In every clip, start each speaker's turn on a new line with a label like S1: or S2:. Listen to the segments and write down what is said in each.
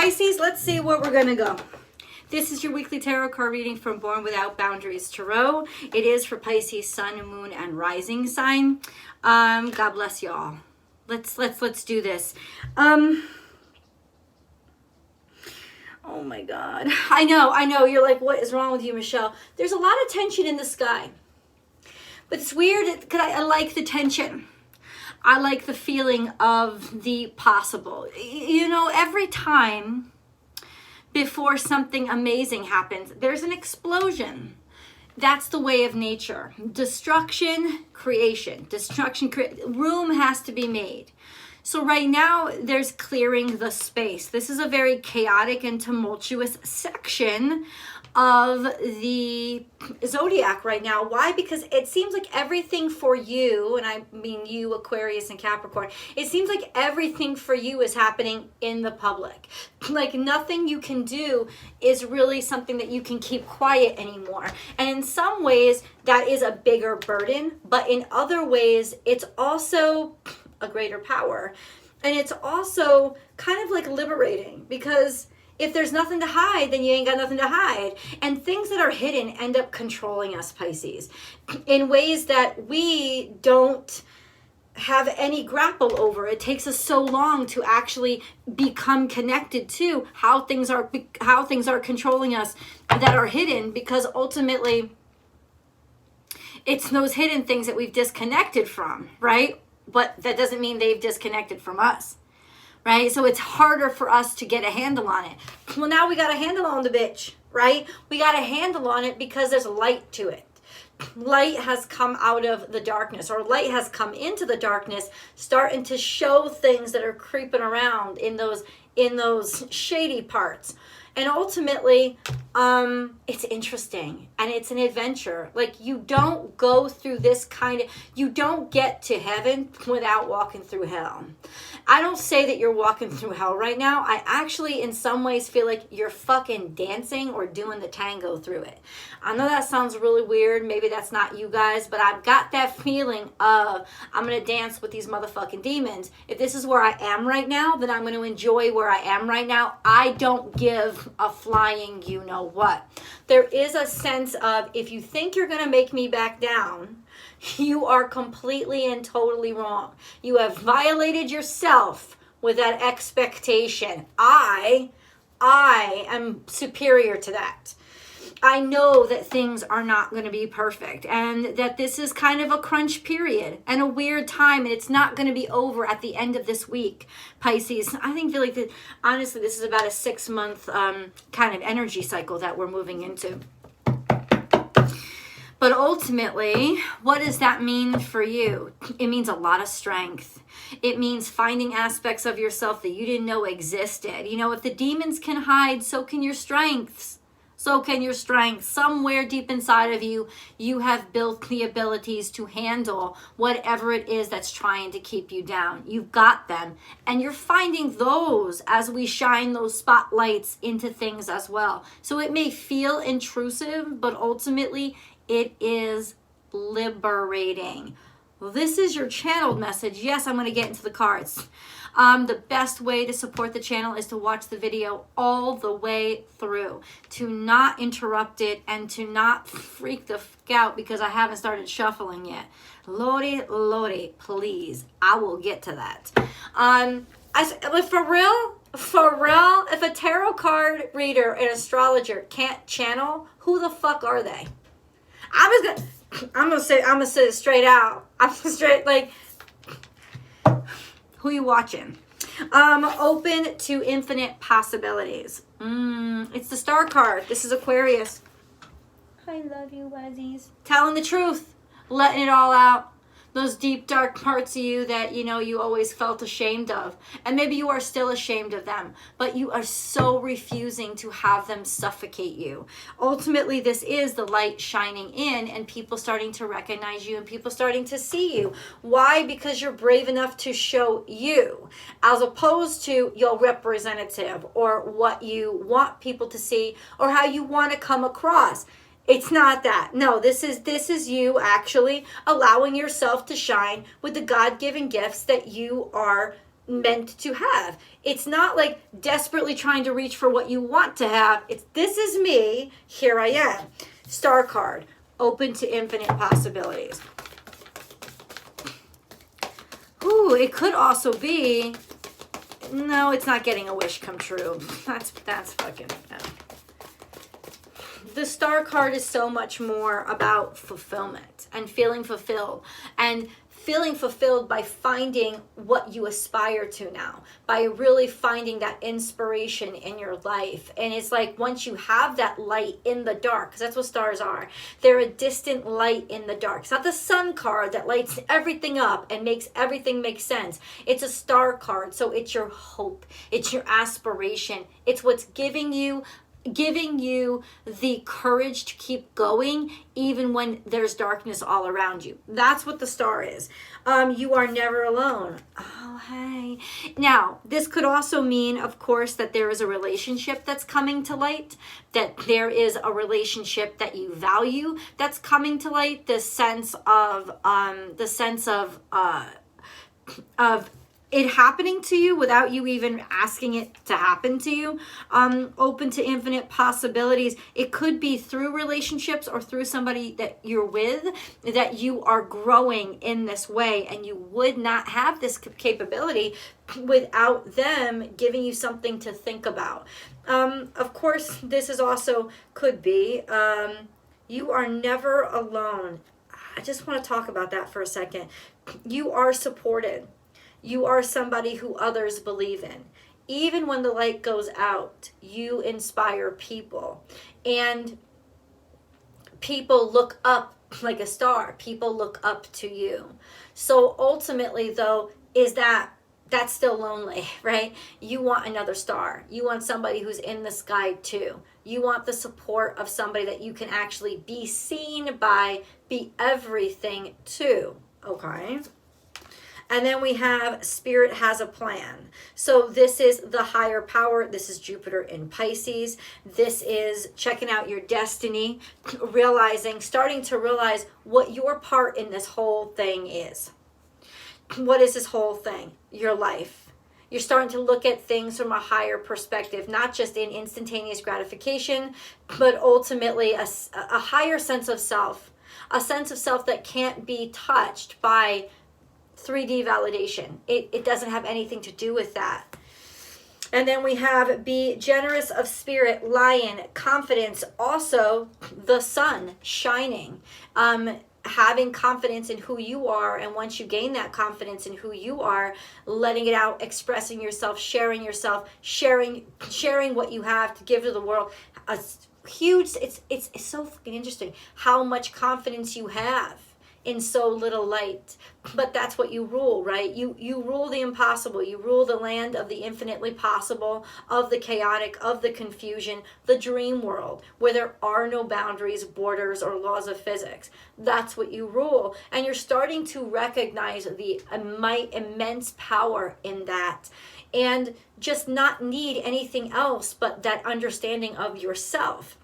S1: Pisces, let's see where we're going to go. This is your weekly tarot card reading from Born Without Boundaries Tarot. It is for Pisces, Sun, Moon, and Rising sign. God bless y'all. Let's do this. Oh my God. I know. You're like, what is wrong with you, Michelle? There's a lot of tension in the sky. But it's weird because I like the tension. I like the feeling of the possible. You know, every time before something amazing happens, there's an explosion. That's the way of nature. Destruction, creation. Room has to be made. So right now, there's clearing the space. This is a very chaotic and tumultuous section of the zodiac right now. Why? Because it seems like everything for you, and I mean you, Aquarius and Capricorn, it seems like everything for you is happening in the public. Like nothing you can do is really something that you can keep quiet anymore. And in some ways, that is a bigger burden, but in other ways, it's also a greater power. And it's also kind of like liberating, because if there's nothing to hide, then you ain't got nothing to hide. And things that are hidden end up controlling us, Pisces, in ways that we don't have any grapple over. It takes us so long to actually become connected to how things are controlling us that are hidden, because ultimately it's those hidden things that we've disconnected from, right? But that doesn't mean they've disconnected from us. Right? So it's harder for us to get a handle on it. Well, now we got a handle on the bitch, right? We got a handle on it because there's light to it. Light has come out of the darkness, or light has come into the darkness, starting to show things that are creeping around in those shady parts. And ultimately, it's interesting and it's an adventure. Like, you don't go through this you don't get to heaven without walking through hell. I don't say that you're walking through hell right now. I actually, in some ways, feel like you're fucking dancing or doing the tango through it. I know that sounds really weird. Maybe that's not you guys, but I've got that feeling of I'm going to dance with these motherfucking demons. If this is where I am right now, then I'm going to enjoy where I am right now. I don't give a flying you know what. There is a sense of, if you think you're going to make me back down, you are completely and totally wrong. You have violated yourself with that expectation. I am superior to that. I know that things are not going to be perfect, and that this is kind of a crunch period and a weird time, and it's not going to be over at the end of this week, Pisces. I feel like that, honestly, this is about a 6-month kind of energy cycle that we're moving into. But ultimately, what does that mean for you? It means a lot of strength. It means finding aspects of yourself that you didn't know existed. You know, if the demons can hide, so can your strengths. So can your strength. Somewhere deep inside of you, you have built the abilities to handle whatever it is that's trying to keep you down. You've got them. And you're finding those as we shine those spotlights into things as well. So it may feel intrusive, but ultimately it is liberating. This is your channeled message. Yes, I'm going to get into the cards. The best way to support the channel is to watch the video all the way through, to not interrupt it, and to not freak the fuck out because I haven't started shuffling yet. Lordy, please. I will get to that. For real, if a tarot card reader and astrologer can't channel, who the fuck are they? I'm gonna say it straight out. Who you watching? Open to infinite possibilities. It's the star card. This is Aquarius. I love you, Wazzies. Telling the truth. Letting it all out. Those deep, dark parts of you that, you know, you always felt ashamed of. And maybe you are still ashamed of them. But you are so refusing to have them suffocate you. Ultimately, this is the light shining in and people starting to recognize you and people starting to see you. Why? Because you're brave enough to show you, as opposed to your representative or what you want people to see or how you want to come across. It's not that. No, this is you actually allowing yourself to shine with the God-given gifts that you are meant to have. It's not like desperately trying to reach for what you want to have. It's, this is me, here I am. Star card, open to infinite possibilities. Ooh, it could also be, no, it's not getting a wish come true. That's fucking, no. The star card is so much more about fulfillment and feeling fulfilled, and feeling fulfilled by finding what you aspire to now, by really finding that inspiration in your life. And it's like once you have that light in the dark, because that's what stars are, they're a distant light in the dark. It's not the sun card that lights everything up and makes everything make sense. It's a star card, so it's your hope, it's your aspiration, it's what's giving you the courage to keep going even when there's darkness all around you. That's what the star is. You are never alone. Oh, hey. Now, this could also mean, of course, that there is a relationship that's coming to light, that there is a relationship that you value that's coming to light. The sense of it happening to you without you even asking it to happen to you. Open to infinite possibilities. It could be through relationships or through somebody that you're with, that you are growing in this way, and you would not have this capability without them giving you something to think about. Of course, this is also could be you are never alone. I just want to talk about that for a second. You are supported. You are somebody who others believe in. Even when the light goes out, you inspire people. And people look up like a star. People look up to you. So ultimately, though, that's still lonely, right? You want another star. You want somebody who's in the sky too. You want the support of somebody that you can actually be seen by, be everything to, okay? And then we have Spirit has a plan. So this is the higher power. This is Jupiter in Pisces. This is checking out your destiny, starting to realize what your part in this whole thing is. What is this whole thing? Your life. You're starting to look at things from a higher perspective, not just in instantaneous gratification, but ultimately a higher sense of self. A sense of self that can't be touched by 3D validation. It doesn't have anything to do with that. And then we have be generous of spirit, lion, confidence, also the sun shining, having confidence in who you are. And once you gain that confidence in who you are, letting it out, expressing yourself, sharing what you have to give to the world. It's so fucking interesting how much confidence you have in so little light. But that's what you rule, right? You rule the impossible. You rule the land of the infinitely possible, of the chaotic, of the confusion, the dream world, where there are no boundaries, borders, or laws of physics. That's what you rule. And you're starting to recognize the immense power in that, and just not need anything else but that understanding of yourself.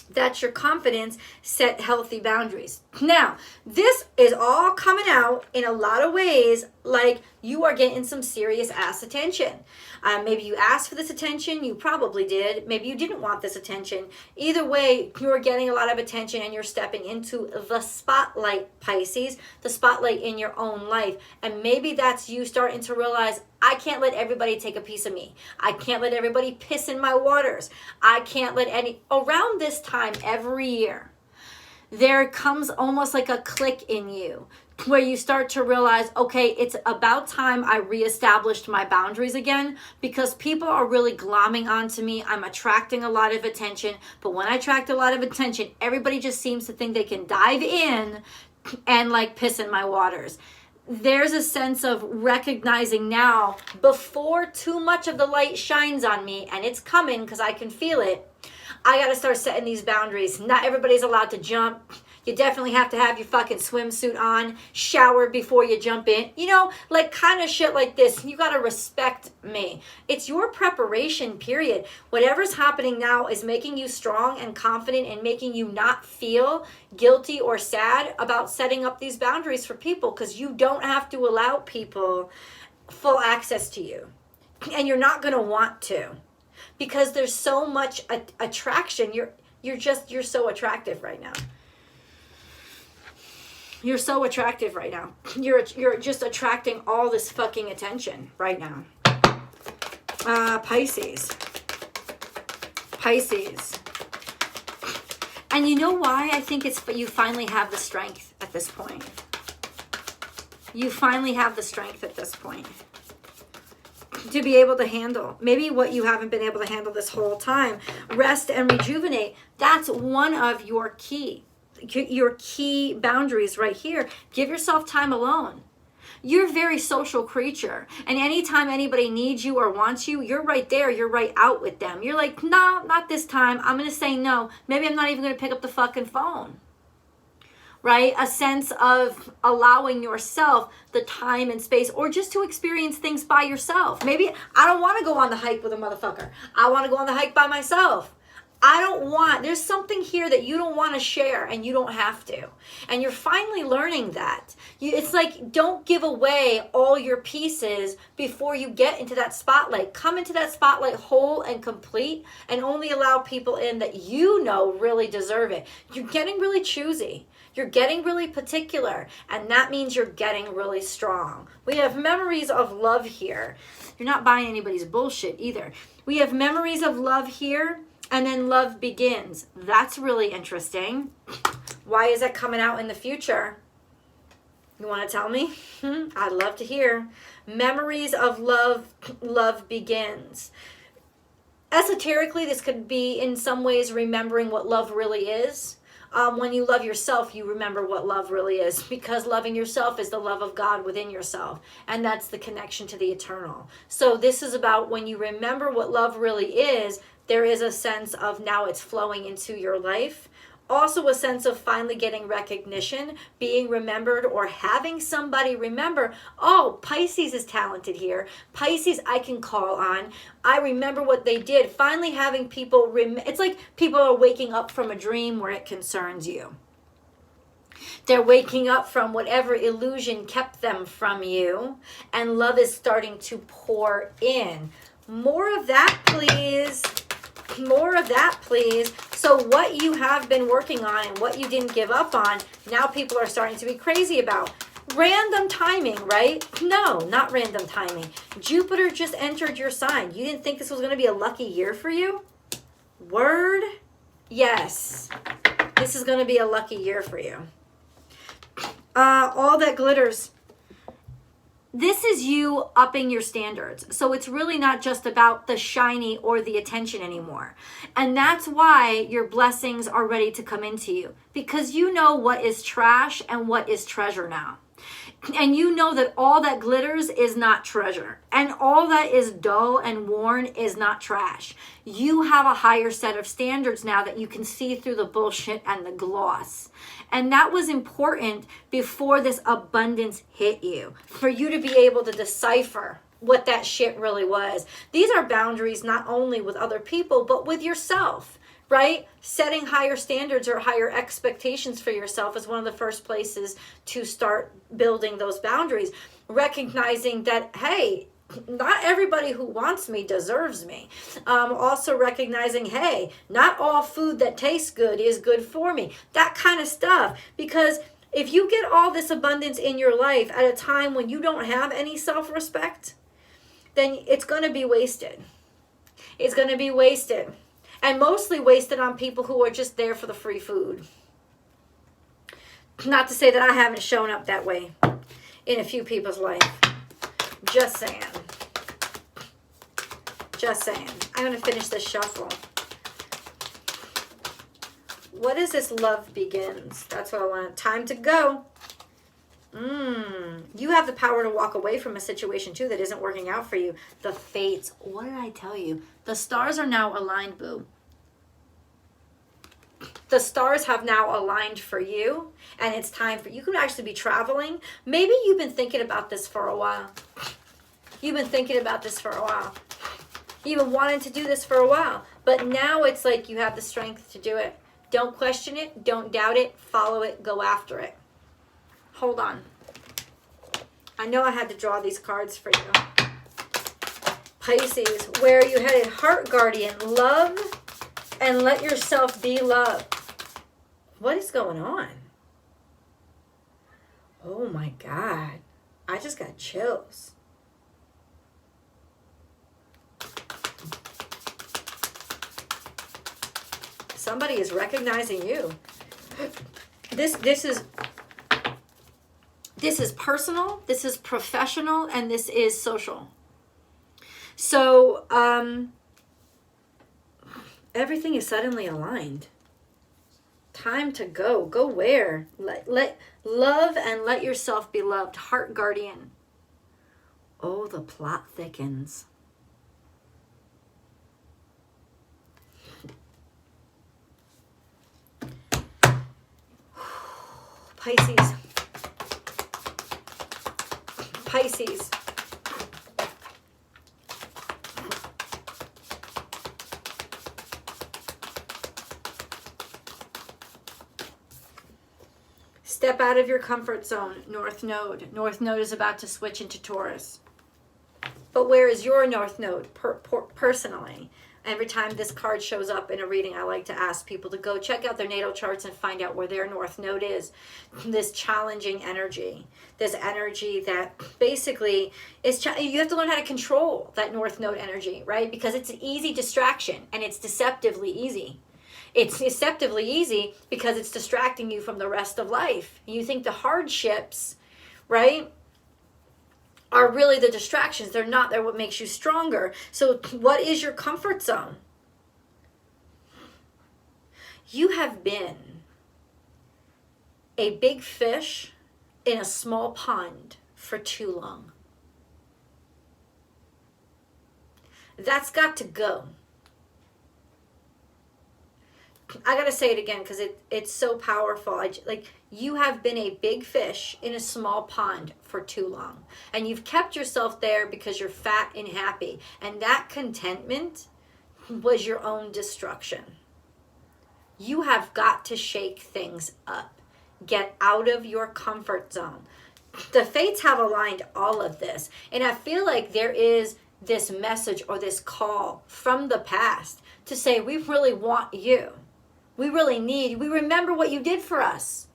S1: That's your confidence, set healthy boundaries. Now, this is all coming out in a lot of ways like you are getting some serious ass attention. Maybe you asked for this attention, you probably did. Maybe you didn't want this attention. Either way, you're getting a lot of attention and you're stepping into the spotlight, Pisces, the spotlight in your own life. And maybe that's you starting to realize, I can't let everybody take a piece of me. I can't let everybody piss in my waters. I can't let around this time every year, there comes almost like a click in you where you start to realize, okay, it's about time I reestablished my boundaries again, because people are really glomming onto me. I'm attracting a lot of attention. But when I attract a lot of attention, everybody just seems to think they can dive in and like piss in my waters. There's a sense of recognizing now, before too much of the light shines on me, and it's coming because I can feel it, I got to start setting these boundaries. Not everybody's allowed to jump. You definitely have to have your fucking swimsuit on, shower before you jump in. You know, like kind of shit like this. You got to respect me. It's your preparation period. Whatever's happening now is making you strong and confident and making you not feel guilty or sad about setting up these boundaries for people, because you don't have to allow people full access to you. And you're not going to want to, because there's so much attraction. You're so attractive right now. You're so attractive right now. You're just attracting all this fucking attention right now. Pisces. And you know why? I think it's you finally have the strength at this point. You finally have the strength at this point to be able to handle maybe what you haven't been able to handle this whole time. Rest and rejuvenate. That's one of your key boundaries right here. Give yourself time alone. You're a very social creature, and anytime anybody needs you or wants you, you're right there. You're right out with them. You're like, no, not this time. I'm going to say no. Maybe I'm not even going to pick up the fucking phone. Right? A sense of allowing yourself the time and space, or just to experience things by yourself. Maybe I don't want to go on the hike with a motherfucker. I want to go on the hike by myself. There's something here that you don't want to share, and you don't have to. And you're finally learning that. It's like, don't give away all your pieces before you get into that spotlight. Come into that spotlight whole and complete, and only allow people in that you know really deserve it. You're getting really choosy. You're getting really particular, and that means you're getting really strong. We have memories of love here. You're not buying anybody's bullshit either. We have memories of love here, and then love begins. That's really interesting. Why is that coming out in the future? You want to tell me? I'd love to hear. Memories of love, love begins. Esoterically, this could be in some ways remembering what love really is. When you love yourself, you remember what love really is, because loving yourself is the love of God within yourself, and that's the connection to the eternal. So this is about when you remember what love really is, there is a sense of now it's flowing into your life. Also a sense of finally getting recognition, being remembered, or having somebody remember, oh, Pisces is talented here. Pisces I can call on. I remember what they did. Finally having people, it's like people are waking up from a dream where it concerns you. They're waking up from whatever illusion kept them from you, and love is starting to pour in. More of that, please. More of that, please. So what you have been working on and what you didn't give up on, now people are starting to be crazy about. Random timing, right? No, not random timing. Jupiter just entered your sign. You didn't think this was going to be a lucky year for you? Word? Yes. This is going to be a lucky year for you. All that glitters. This is you upping your standards. So it's really not just about the shiny or the attention anymore. And that's why your blessings are ready to come into you, because you know what is trash and what is treasure now. And you know that all that glitters is not treasure, and all that is dull and worn is not trash. You have a higher set of standards now that you can see through the bullshit and the gloss. And that was important before this abundance hit you, for you to be able to decipher what that shit really was. These are boundaries not only with other people, but with yourself, right? Setting higher standards or higher expectations for yourself is one of the first places to start building those boundaries. Recognizing that, hey, not everybody who wants me deserves me. Also recognizing, hey, not all food that tastes good is good for me. That kind of stuff. Because if you get all this abundance in your life at a time when you don't have any self-respect, then it's going to be wasted. It's going to be wasted. And mostly wasted on people who are just there for the free food. Not to say that I haven't shown up that way in a few people's life. Just saying. Just saying. I'm going to finish this shuffle. What is this love begins? That's what I want. Time to go. You have the power to walk away from a situation too that isn't working out for you. The fates. What did I tell you? The stars are now aligned, boo. The stars have now aligned for you, and it's time for you can actually be traveling. Maybe you've been thinking about this for a while. You've been thinking about this for a while. You've been wanting to do this for a while, but now it's like you have the strength to do it. Don't question it. Don't doubt it. Follow it. Go after it. Hold on. I know I had to draw these cards for you. Pisces, where are you headed? Heart guardian, love and let yourself be loved. What is going on? Oh my God. I just got chills. Somebody is recognizing you. This is personal, this is professional, and this is social. So everything is suddenly aligned. Time to go. Go where? Let love and let yourself be loved. Heart guardian. Oh, the plot thickens. Pisces. Pisces. Step out of your comfort zone, North Node. North Node is about to switch into Taurus. But where is your North Node personally? Every time this card shows up in a reading, I like to ask people to go check out their natal charts and find out where their North Node is. This challenging energy. This energy that basically is, you have to learn how to control that North Node energy, right? Because it's an easy distraction and it's deceptively easy. It's deceptively easy because it's distracting you from the rest of life. You think the hardships, right, are really the distractions. They're not. They're what makes you stronger. So what is your comfort zone? You have been a big fish in a small pond for too long. That's got to go. I gotta say it again because it's so powerful. You have been a big fish in a small pond for too long. And you've kept yourself there because you're fat and happy. And that contentment was your own destruction. You have got to shake things up. Get out of your comfort zone. The fates have aligned all of this. And I feel like there is this message or this call from the past to say, we really want you. We really need you. We remember what you did for us.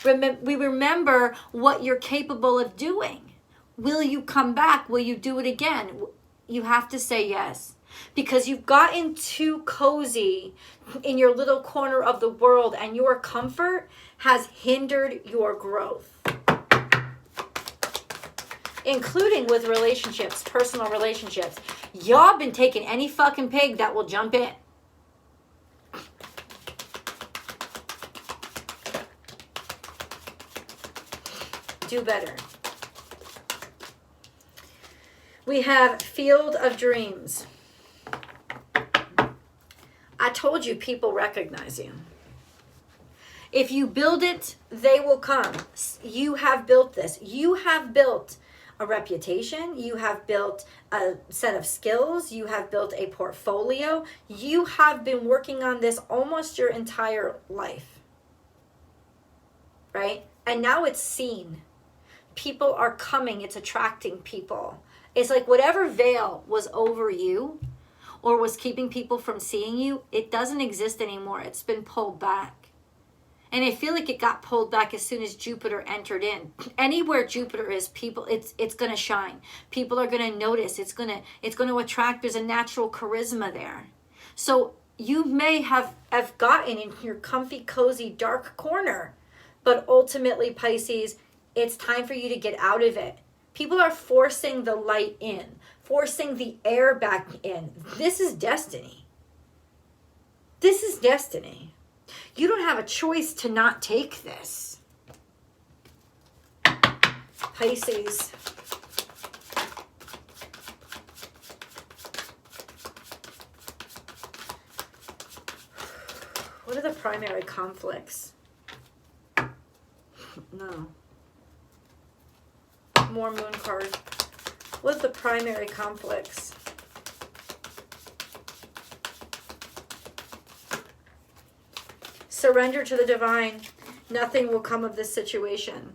S1: We remember what you're capable of doing. Will you come back? Will you do it again? You have to say yes. Because you've gotten too cozy in your little corner of the world and your comfort has hindered your growth. Including with relationships, personal relationships. Y'all been taking any fucking pig that will jump in. Do better. We have Field of Dreams. I told you people recognize you. If you build it, they will come. You have built this. You have built a reputation. You have built a set of skills. You have built a portfolio. You have been working on this almost your entire life. Right? And now it's seen. People are coming. It's attracting people. It's like whatever veil was over you or was keeping people from seeing you, it doesn't exist anymore. It's been pulled back. And I feel like it got pulled back as soon as Jupiter entered in. Anywhere Jupiter is, people, it's going to shine. People are going to notice. It's going to attract. There's a natural charisma there. So you may have gotten in your comfy, cozy, dark corner. But ultimately, Pisces, it's time for you to get out of it. People are forcing the light in, forcing the air back in. This is destiny. This is destiny. You don't have a choice to not take this. Pisces. What are the primary conflicts? No. More moon card. What are the primary conflicts? Surrender to the divine. Nothing will come of this situation.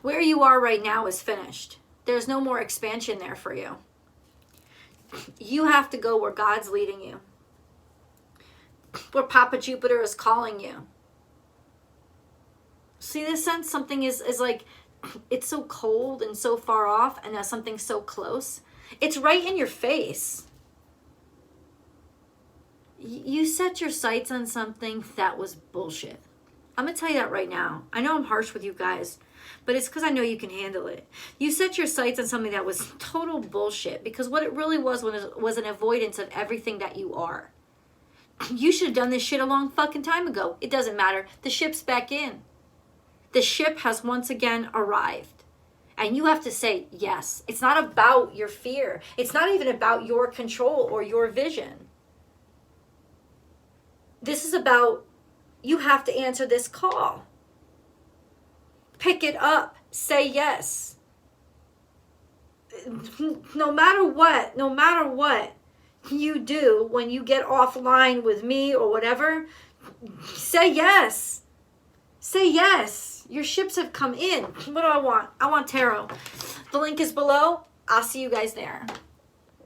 S1: Where you are right now is finished. There's no more expansion there for you. You have to go where God's leading you. Where Papa Jupiter is calling you. See this sense? Something is like, it's so cold and so far off, and now something's so close. It's right in your face. You set your sights on something that was bullshit. I'm going to tell you that right now. I know I'm harsh with you guys, but it's because I know you can handle it. You set your sights on something that was total bullshit, because what it really was an avoidance of everything that you are. You should have done this shit a long fucking time ago. It doesn't matter. The ship's back in. The ship has once again arrived. And you have to say yes. It's not about your fear. It's not even about your control or your vision. This is about, you have to answer this call. Pick it up. Say yes. No matter what you do when you get offline with me or whatever, say yes. Say yes. Your ships have come in. What do I want? I want tarot. The link is below. I'll see you guys there.